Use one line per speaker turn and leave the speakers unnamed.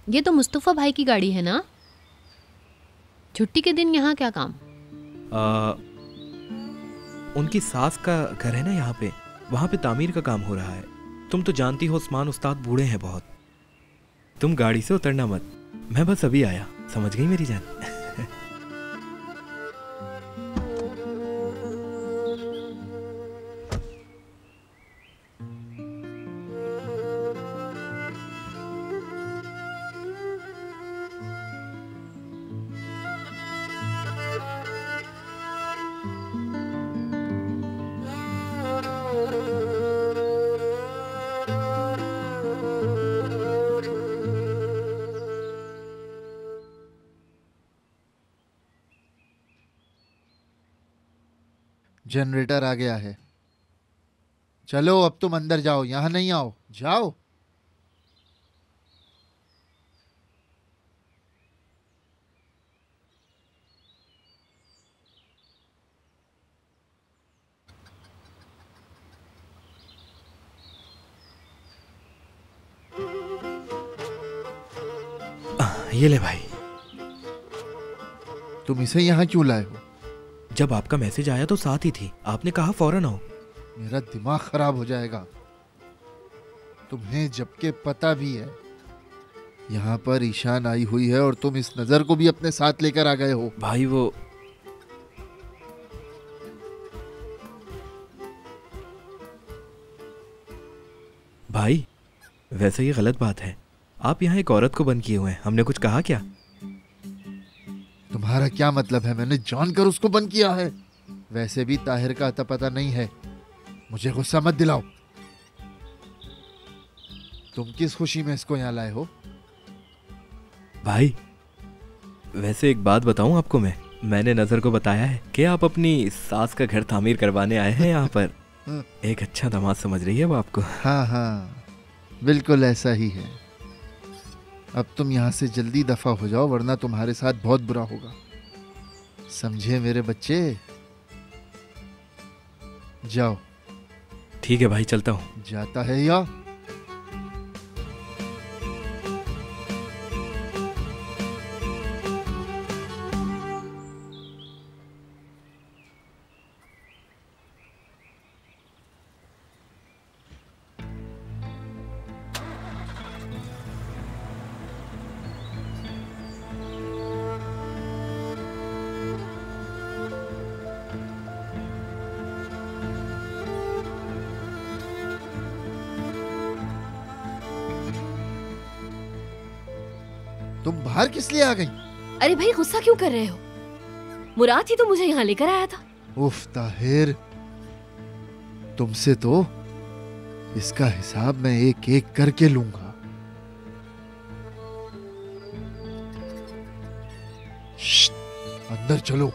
ये तो मुस्तफ़ा भाई की गाड़ी है ना? छुट्टी के दिन यहाँ क्या काम?
उनकी सास का घर है ना यहाँ पे, वहाँ पे तामीर का काम हो रहा है। तुम तो जानती हो उस्मान उस्ताद बूढ़े हैं बहुत। तुम गाड़ी से उतरना मत, मैं बस अभी आया, समझ गई मेरी जान?
जनरेटर आ गया है। चलो अब तुम अंदर जाओ, यहां नहीं आओ, जाओ।
ये ले भाई।
तुम इसे यहां क्यों लाए हो?
जब आपका मैसेज आया तो साथ ही थी, आपने कहा फौरन आओ।
मेरा दिमाग खराब हो जाएगा। तुम्हें जबकि पता भी है यहाँ पर ईशान आई हुई है और तुम इस नजर को भी अपने साथ लेकर आ गए हो।
भाई वो भाई वैसे ये गलत बात है, आप यहाँ एक औरत को बंद किए हुए हैं, हमने कुछ कहा क्या?
तुम्हारा क्या मतलब है? मैंने जानकर उसको बंद किया है। वैसे भी ताहिर का अता पता नहीं है। मुझे गुस्सा मत दिलाओ। तुम किस खुशी में इसको यहाँ लाए हो?
भाई वैसे एक बात बताऊं आपको, मैंने नजर को बताया है कि आप अपनी सास का घर तामीर करवाने आए हैं यहाँ पर। एक अच्छा दामाद समझ रही है वो आपको।
हाँ हाँ, बिल्कुल ऐसा ही है। अब तुम यहाँ से जल्दी दफा हो जाओ वरना तुम्हारे साथ बहुत बुरा होगा, समझे मेरे बच्चे? जाओ।
ठीक है भाई, चलता हूँ।
जाता है या? तुम बाहर किस लिए आ गई?
अरे भाई गुस्सा क्यों कर रहे हो? मुराद ही तो मुझे यहाँ लेकर आया था।
उफ ताहिर, तुमसे तो इसका हिसाब मैं एक एक करके लूंगा। श्श्त, अंदर चलो।